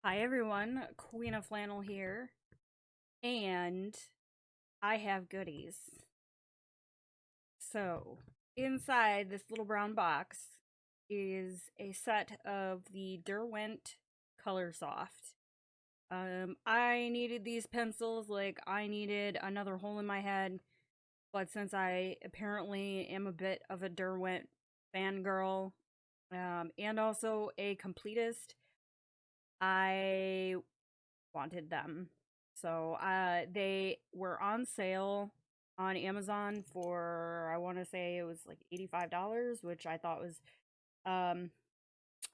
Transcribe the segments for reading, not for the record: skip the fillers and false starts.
Hi everyone, Queen of Flannel here, and I have goodies. So, inside this little brown box is a set of the Derwent Coloursoft. I needed these pencils like I needed another hole in my head, but since I apparently am a bit of a Derwent fangirl, and also a completist, I wanted them. So they were on sale on Amazon for, I want to say it was like $85, which I thought was um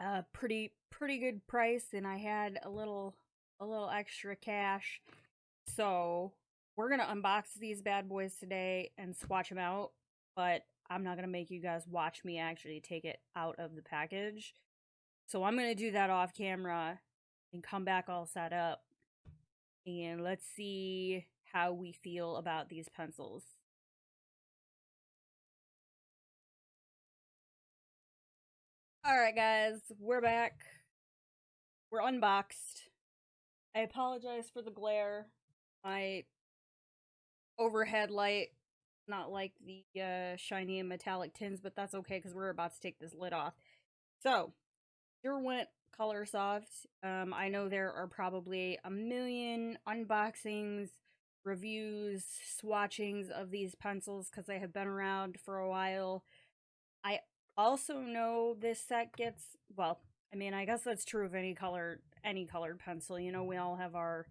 a pretty good price, and I had a little extra cash. So we're gonna unbox these bad boys today and swatch them out, but I'm not gonna make you guys watch me actually take it out of the package. So I'm gonna do that off camera and come back all set up, and let's see how we feel about these pencils. Alright guys, we're back. We're unboxed. I apologize for the glare. My overhead light, not like the shiny and metallic tins, but that's okay because we're about to take this lid off. So, Derwent Coloursoft. I know there are probably a million unboxings, reviews, swatchings of these pencils because they have been around for a while. I also know this set gets, well, I mean, I guess that's true of any colored pencil. You know, we all have our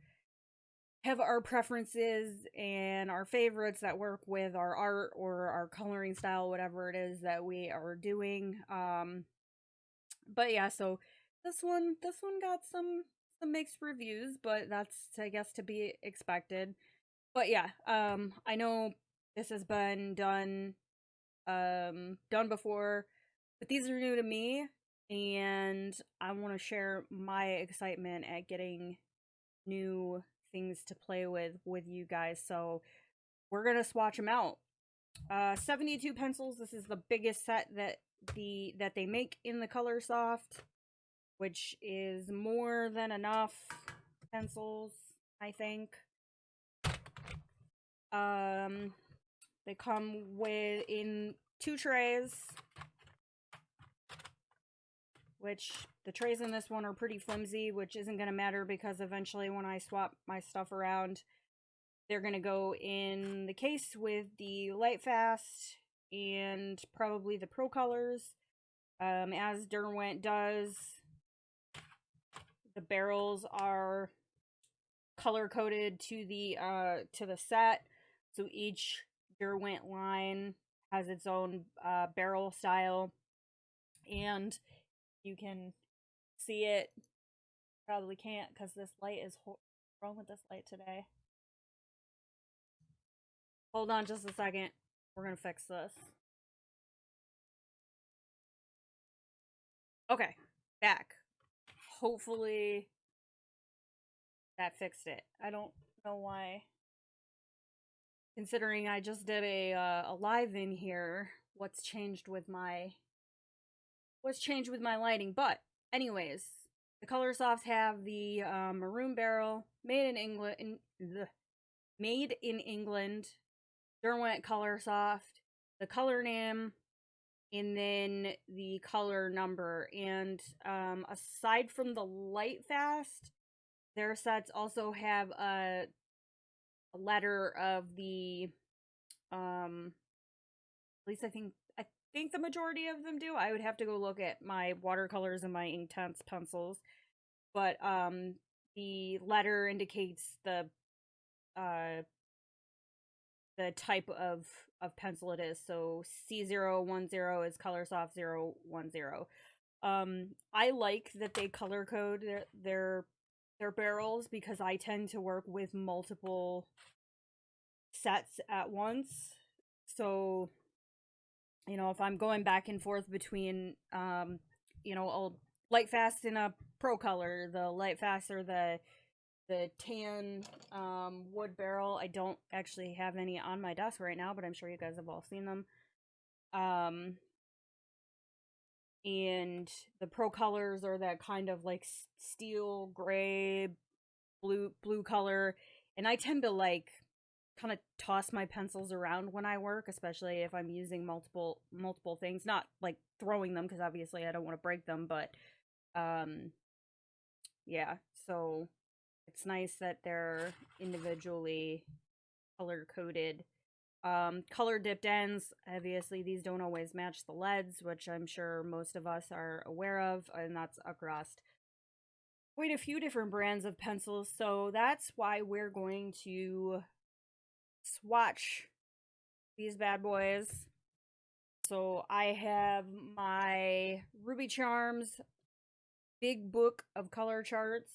preferences and our favorites that work with our art or our coloring style, whatever it is that we are doing. But yeah, so this one got some mixed reviews, but that's, I guess, to be expected. But yeah, I know this has been done before, but these are new to me, and I want to share my excitement at getting new things to play with you guys. So we're gonna swatch them out. 72 pencils. This is the biggest set that they make in the Coloursoft, which is more than enough pencils, I think. Um, they come in two trays, which the trays in this one are pretty flimsy, which isn't going to matter because eventually when I swap my stuff around, they're going to go in the case with the Lightfast and probably the Pro Colors. As Derwent does, the barrels are color coded to the set, so each Derwent line has its own barrel style, and you can see it. Probably can't because this light is wrong with this light today. Hold on just a second. We're gonna fix this. Okay, back. Hopefully that fixed it. I don't know why. Considering I just did a live in here, what's changed with my lighting? But anyways, the Coloursoft have the maroon barrel, made in England. Derwent Coloursoft, the color name, and then the color number. And aside from the Lightfast, their sets also have a letter of the at least I think the majority of them do. I would have to go look at my watercolors and my Inktense pencils, but the letter indicates uh the type of pencil it is. So C010 is Coloursoft 010. I like that they color code their barrels because I tend to work with multiple sets at once. So, you know, if I'm going back and forth between a Lightfast and a Pro Color, the Lightfast or the tan wood barrel. I don't actually have any on my desk right now, but I'm sure you guys have all seen them. Um, and the Pro Colors are that kind of like steel gray blue color, and I tend to like kind of toss my pencils around when I work, especially if I'm using multiple things, not like throwing them because obviously I don't want to break them, but um yeah, so it's nice that they're individually color coded. Color dipped ends, obviously these don't always match the leads, which I'm sure most of us are aware of, and that's across quite a few different brands of pencils. So that's why we're going to swatch these bad boys. So I have my Ruby Charms big book of color charts.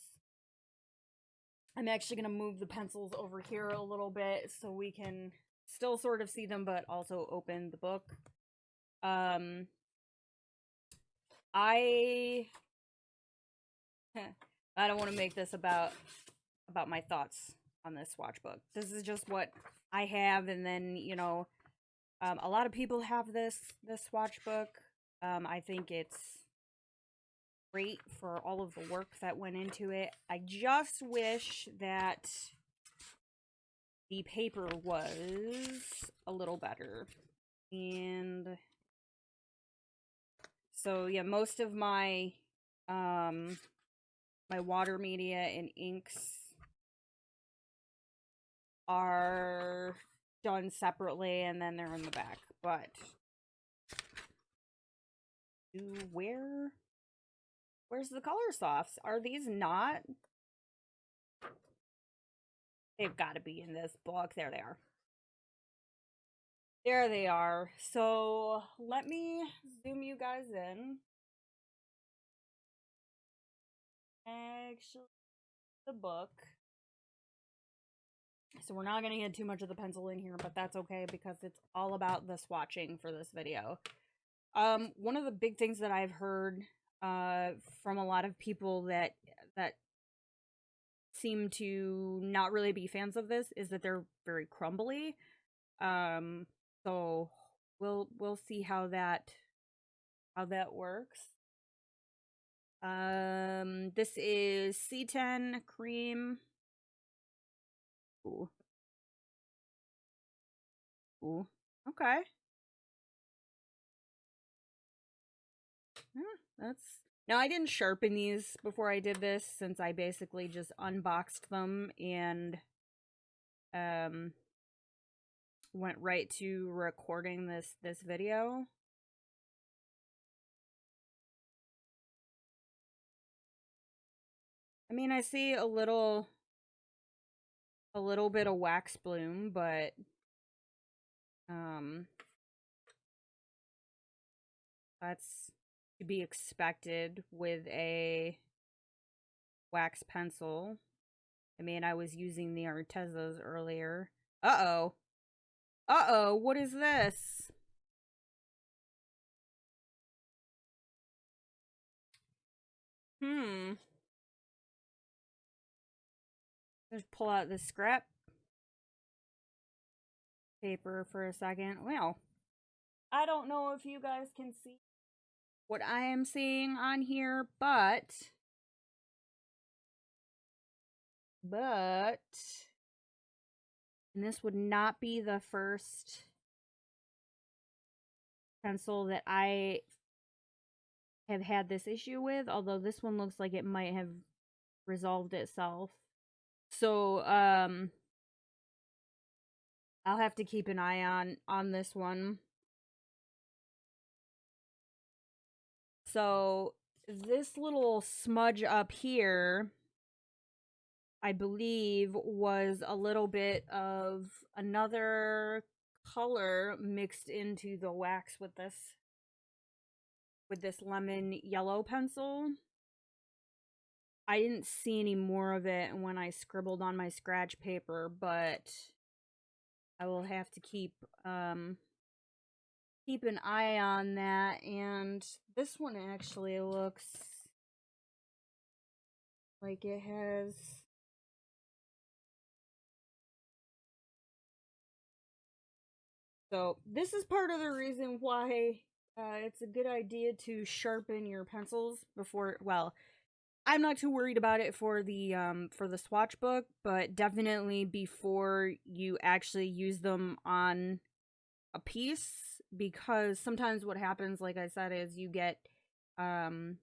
I'm actually going to move the pencils over here a little bit so we can still sort of see them, but also open the book. I I don't want to make this about my thoughts on this swatch book. This is just what I have, and then a lot of people have this swatch book. I think it's great for all of the work that went into it. I just wish that the paper was a little better. And so yeah, most of my my water media and inks are done separately, and then they're in the back. But where's the Colorsofts? Are these not? They've got to be in this book. There they are. There they are. So let me zoom you guys in. Actually, the book. So we're not going to get too much of the pencil in here, but that's okay because it's all about the swatching for this video. One of the big things that I've heard from a lot of people that seem to not really be fans of this is that they're very crumbly. So we'll see how that works. This is C10 cream. Ooh. Ooh. Okay. Yeah, that's... Now, I didn't sharpen these before I did this, since I basically just unboxed them and went right to recording this video. I mean, I see a little bit of wax bloom, but that's to be expected with a wax pencil. I mean, I was using the Artezas earlier. Uh-oh. Uh-oh, what is this? Just pull out the scrap paper for a second. Well, I don't know if you guys can see what I am seeing on here, but and this would not be the first pencil that I have had this issue with, although this one looks like it might have resolved itself. So, I'll have to keep an eye on this one. So, this little smudge up here, I believe, was a little bit of another color mixed into the wax with this lemon yellow pencil. I didn't see any more of it when I scribbled on my scratch paper, but I will have to keep an eye on that. And this one actually looks like it has... So this is part of the reason why It's a good idea to sharpen your pencils before, well, I'm not too worried about it for the swatch book, but definitely before you actually use them on a piece, because sometimes what happens, like I said, is you get um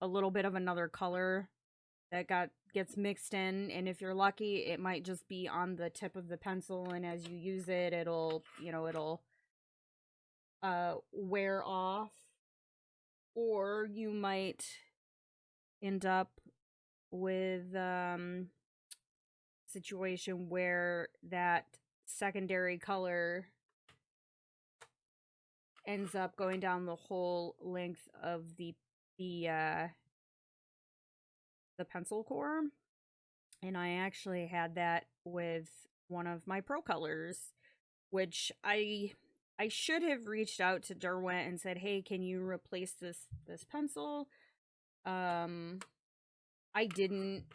a little bit of another color that gets mixed in, and if you're lucky it might just be on the tip of the pencil, and as you use it it'll wear off, or you might end up with situation where that secondary color ends up going down the whole length of the uh the pencil core. And I actually had that with one of my pro colors, which I should have reached out to Derwent and said, "Hey, can you replace this pencil?" Um I didn't.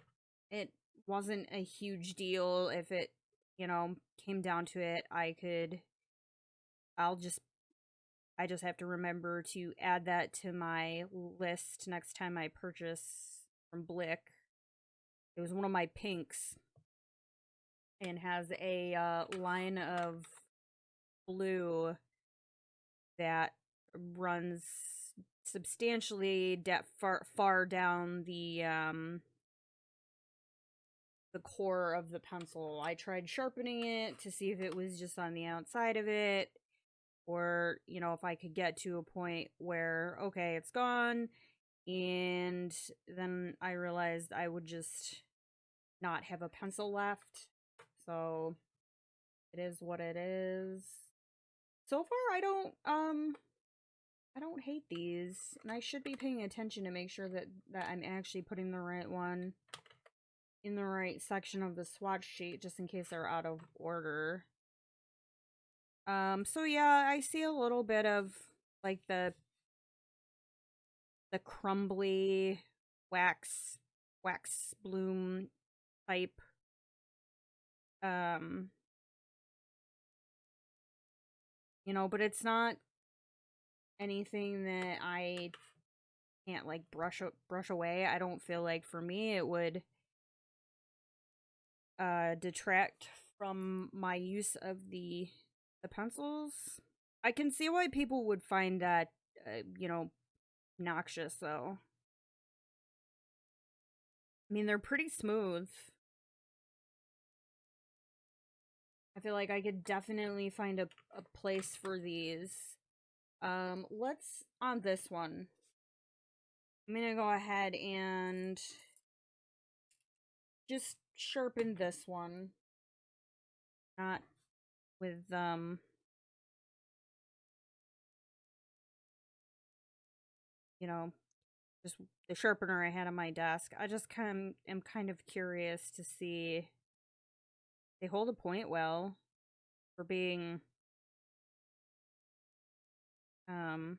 It wasn't a huge deal. If it, came down to it, I'll just I just have to remember to add that to my list next time I purchase from Blick. It was one of my pinks and has a line of blue that runs substantially far down the core of the pencil. I tried sharpening it to see if it was just on the outside of it, or if I could get to a point where, okay, it's gone, and then I realized I would just not have a pencil left. So it is what it is. So far I don't hate these, and I should be paying attention to make sure that I'm actually putting the right one in the right section of the swatch sheet, just in case they're out of order. So yeah, I see a little bit of like the crumbly wax bloom type um but it's not anything that I can't like brush away. I don't feel like for me it would detract from my use of the pencils. I can see why people would find that noxious though. I mean, they're pretty smooth. I feel like I could definitely find a place for these. Let's on this one. I'm gonna go ahead and just sharpen this one. Not with you know, just the sharpener I had on my desk. I just am kind of curious to see they hold a point well for being um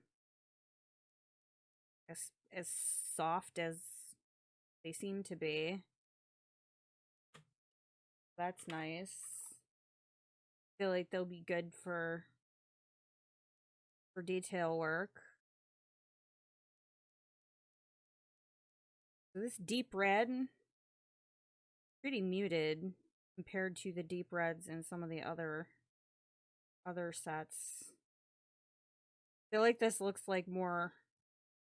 as soft as they seem to be. That's nice. I feel like they'll be good for detail work. So this deep red, pretty muted compared to the deep reds in some of the other sets. I feel like this looks like more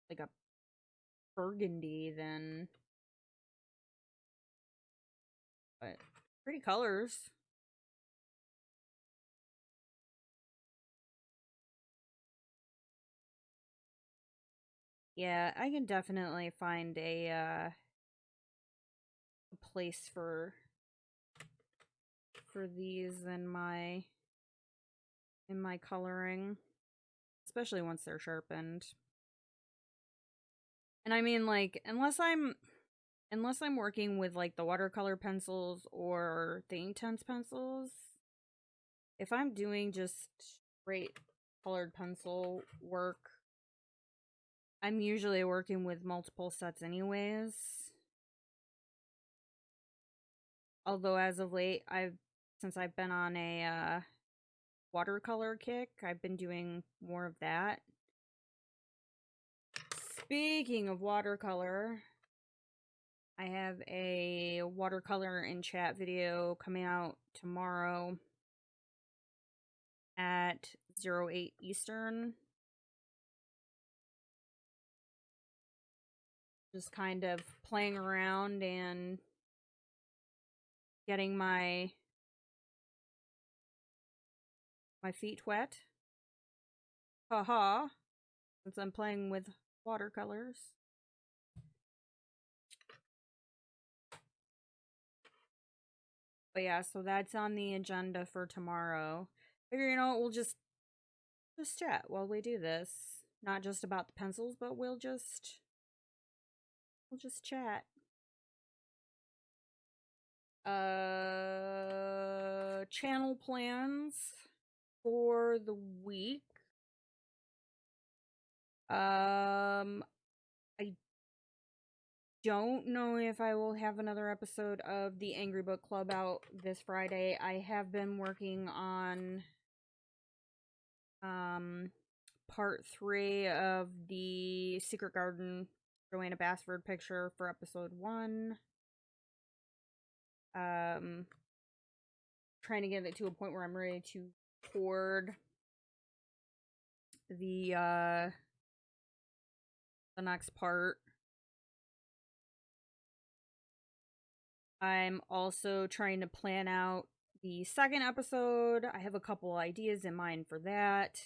like a burgundy than, but pretty colors. Yeah, I can definitely find a place for these in my coloring, especially once they're sharpened. And I mean, like, unless I'm working with like the watercolor pencils or the Inktense pencils, if I'm doing just straight colored pencil work, I'm usually working with multiple sets anyways. Although as of late, since I've been on a watercolor kick, I've been doing more of that. Speaking of watercolor, I have a watercolor in chat video coming out tomorrow at 08 Eastern. Just kind of playing around and getting my feet wet. Haha, since I'm playing with watercolors. But yeah, so that's on the agenda for tomorrow. Figure, we'll just chat while we do this. Not just about the pencils, but we'll just chat. Channel plans for the week. I don't know if I will have another episode of the Angry Book Club out this Friday. I have been working on part 3 of the Secret Garden Joanna Bassford picture for episode 1. Trying to get it to a point where I'm ready to record the next part. I'm also trying to plan out the second episode. I have a couple ideas in mind for that.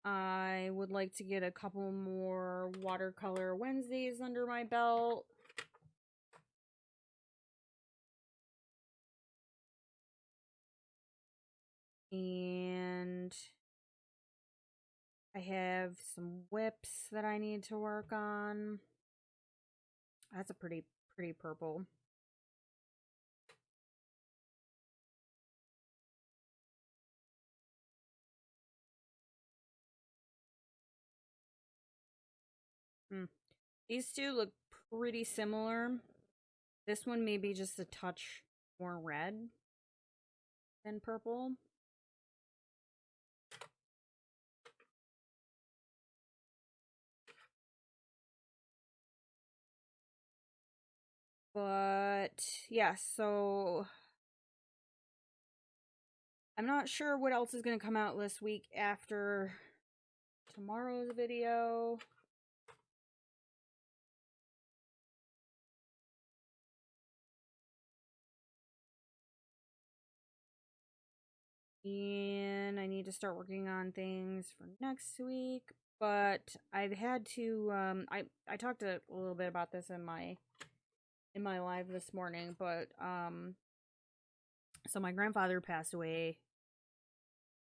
I would like to get a couple more watercolor Wednesdays under my belt. And I have some whips that I need to work on. That's a pretty purple. These two look pretty similar. This one may be just a touch more red than purple. But yeah, so I'm not sure what else is going to come out this week after tomorrow's video. And I need to start working on things for next week. But I've had to I talked a little bit about this in my live this morning, but so my grandfather passed away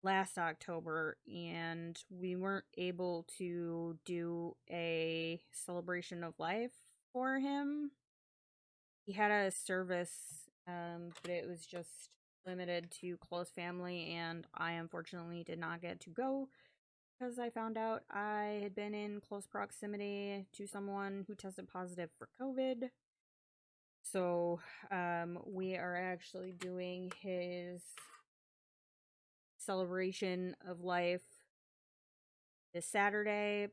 last October, and we weren't able to do a celebration of life for him. He had a service, but it was just limited to close family, and I unfortunately did not get to go because I found out I had been in close proximity to someone who tested positive for COVID. So we are actually doing his celebration of life this Saturday,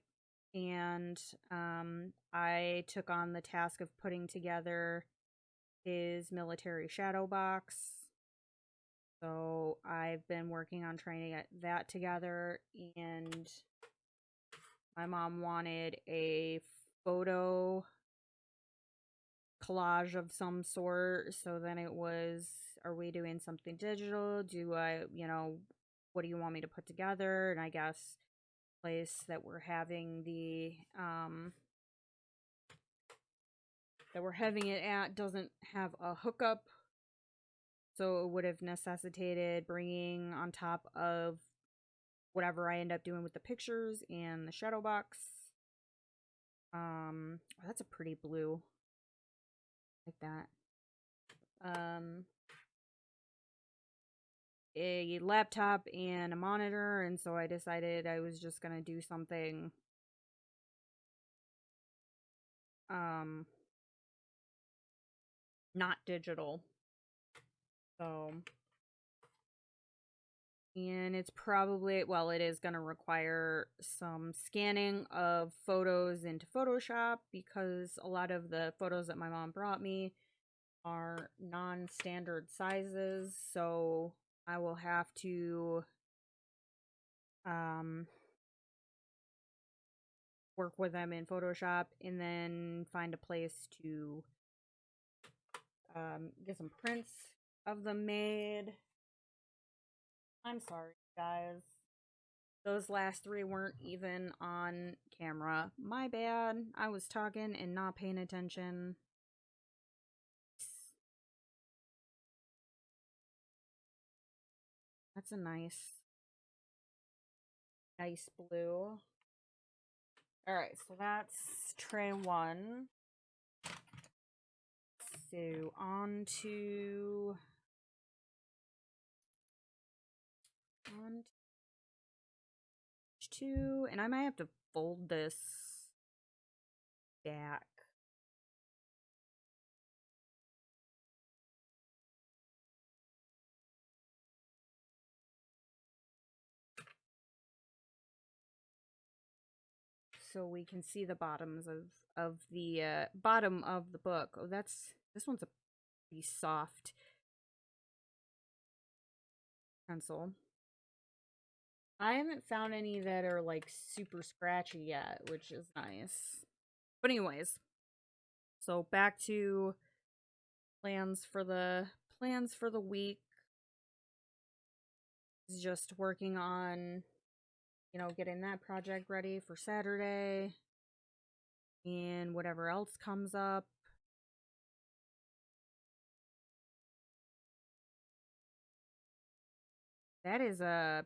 and I took on the task of putting together his military shadow box. So I've been working on trying to get that together, and my mom wanted a photo collage of some sort. So then it was, are we doing something digital? Do I, what do you want me to put together? And I guess place that we're having it at doesn't have a hookup, so it would have necessitated bringing on top of whatever I end up doing with the pictures and the shadow box. That's a pretty blue, like that. A laptop and a monitor, and so I decided I was just gonna do something not digital. So, and it's probably, well, it is going to require some scanning of photos into Photoshop because a lot of the photos that my mom brought me are non-standard sizes. So I will have to work with them in Photoshop and then find a place to get some prints of them made. I'm sorry, guys. Those last three weren't even on camera. My bad. I was talking and not paying attention. That's a nice blue. Alright, so that's tray one. So on to two, and I might have to fold this back. So we can see the bottoms of the bottom of the book. Oh, this one's a pretty soft pencil. I haven't found any that are like super scratchy yet, which is nice. But anyways, so back to plans for the week. Is just working on, you know, getting that project ready for Saturday and whatever else comes up. That is a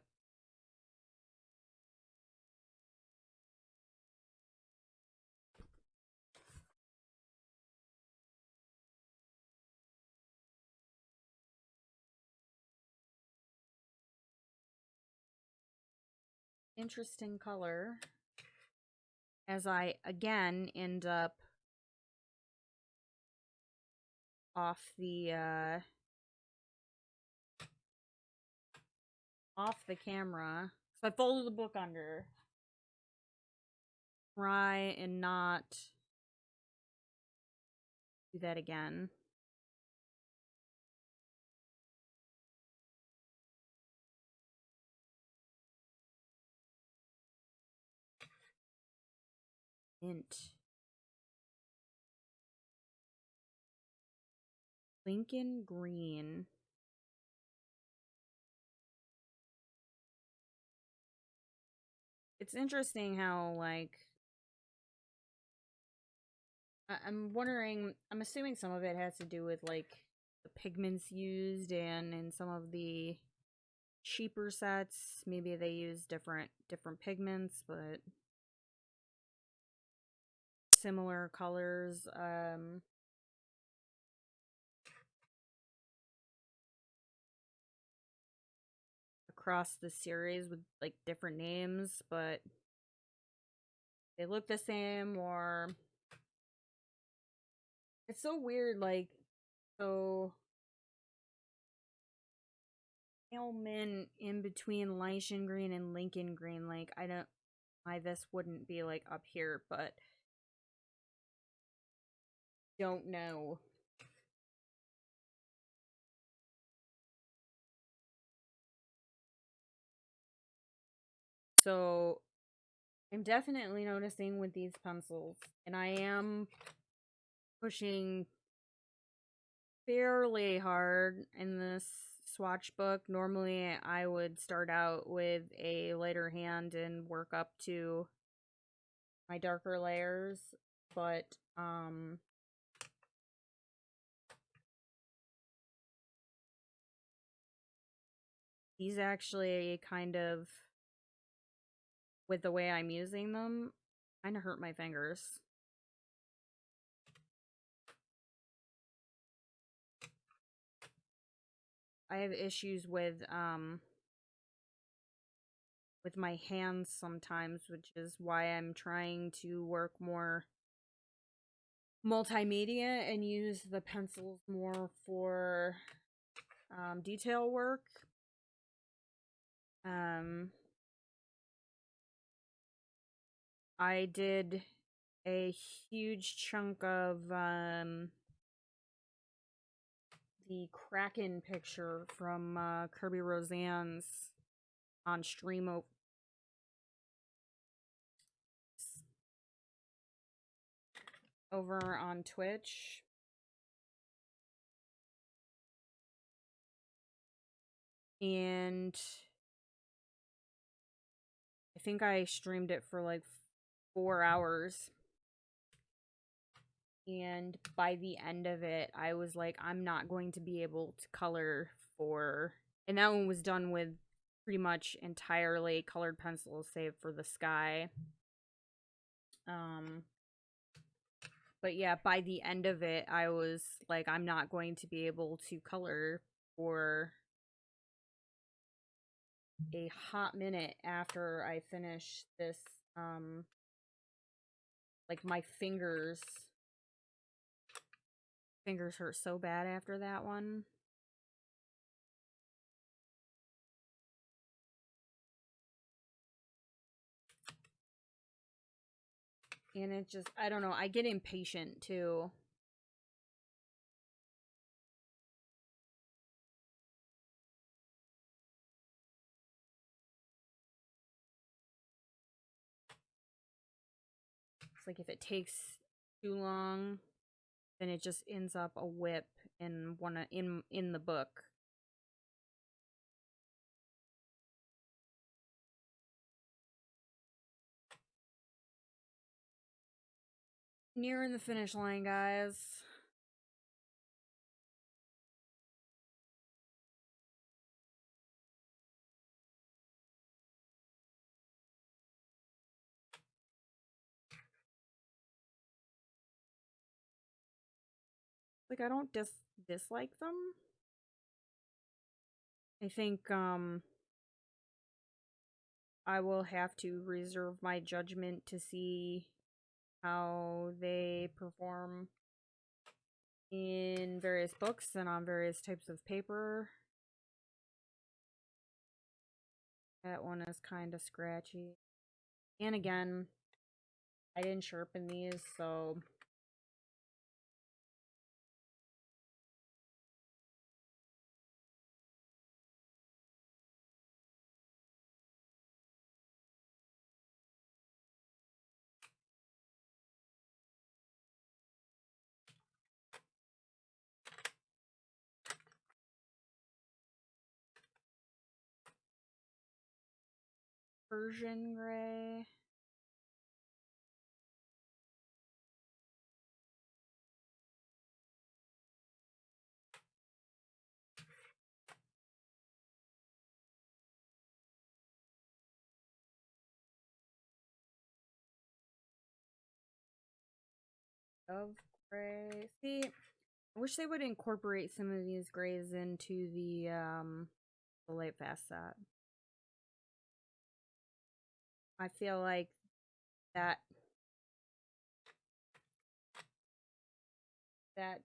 interesting color as I again end up off the camera. So I folded the book under. Try and not do that again. Mint. Lincoln green. It's interesting how, like, I'm wondering, I'm assuming some of it has to do with, like, the pigments used, and in some of the cheaper sets, maybe they use different pigments, but similar colors. Across the series with, like, different names, but they look the same, or it's so weird, like, so Mint in between Lycian green and Lincoln green, like, I don't why this wouldn't be, like, up here, but don't know. So I'm definitely noticing with these pencils, and I am pushing fairly hard in this swatch book. Normally I would start out with a lighter hand and work up to my darker layers, but these actually kind of, with the way I'm using them, kind of hurt my fingers. I have issues with my hands sometimes, which is why I'm trying to work more multimedia and use the pencils more for detail work. I did a huge chunk of the Kraken picture from Kirby Roseanne's on stream over on Twitch. And I think I streamed it for like 4 hours. And by the end of it, I was like, I'm not going to be able to color for... And that one was done with pretty much entirely colored pencils, save for the sky. But yeah, by the end of it, I was like, I'm not going to be able to color for a hot minute after I finish this. Like my fingers hurt so bad after that one. And it just, I don't know, I get impatient too. It's like if it takes too long, then it just ends up a whip in in the book. Nearing the finish line, guys. Like, I don't dislike them. I think I will have to reserve my judgment to see how they perform in various books and on various types of paper. That one is kind of scratchy. And again, I didn't sharpen these, so... Persian gray. Of gray. See, I wish they would incorporate some of these grays into the light fast set. I feel like that that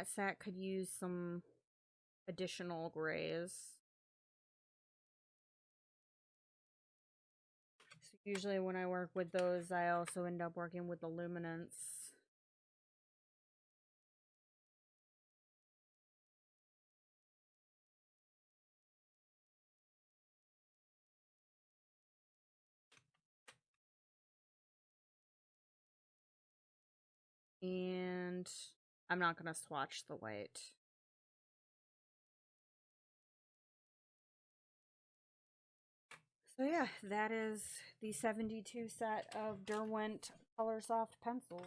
set could use some additional grays. So usually when I work with those, I also end up working with the luminance. And I'm not going to swatch the white. So yeah, that is the 72 set of Derwent Coloursoft pencils.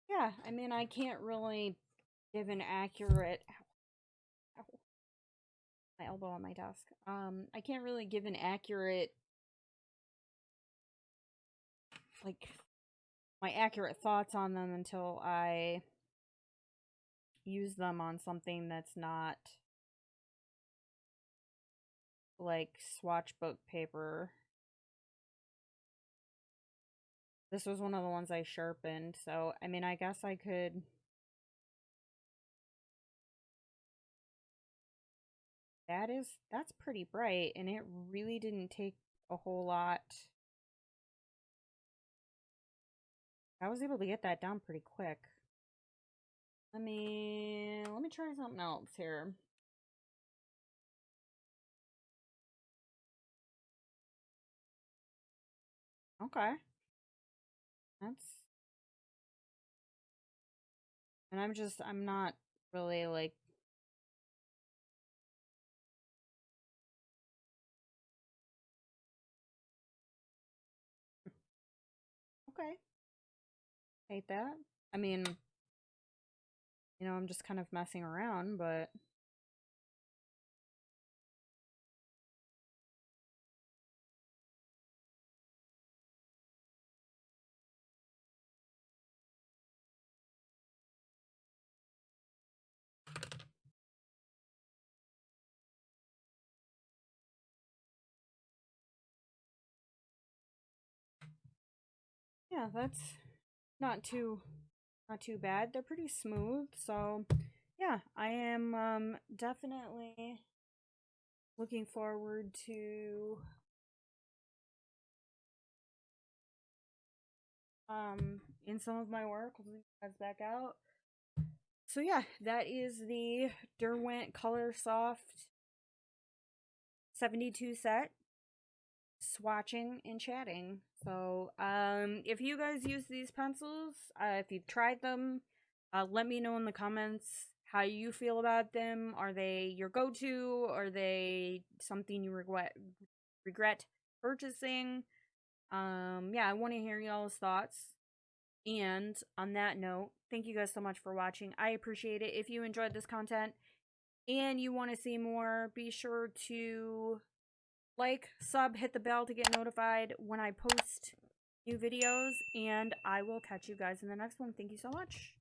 Yeah, I mean, I can't really give an accurate... Ow, my elbow on my desk. I can't really give an accurate... like, my accurate thoughts on them until I use them on something that's not like swatch book paper. This was one of the ones I sharpened, so I mean, I guess I could. That's pretty bright, and it really didn't take a whole lot. I was able to get that down pretty quick. Let me try something else here. Okay. That's and I'm not really like okay. Hate that. I mean, I'm just kind of messing around, but yeah, that's not too not too bad. They're pretty smooth, so yeah, I am definitely looking forward to in some of my work. We'll see you guys back out. So yeah, that is the Derwent Coloursoft 72 set, swatching and chatting. So if you guys use these pencils, if you've tried them, let me know in the comments how you feel about them. Are they your go-to? Are they something you regret purchasing? Yeah, I want to hear y'all's thoughts. And on that note, thank you guys so much for watching. I appreciate it. If you enjoyed this content and you want to see more, be sure to like, sub, hit the bell to get notified when I post new videos, and I will catch you guys in the next one. Thank you so much.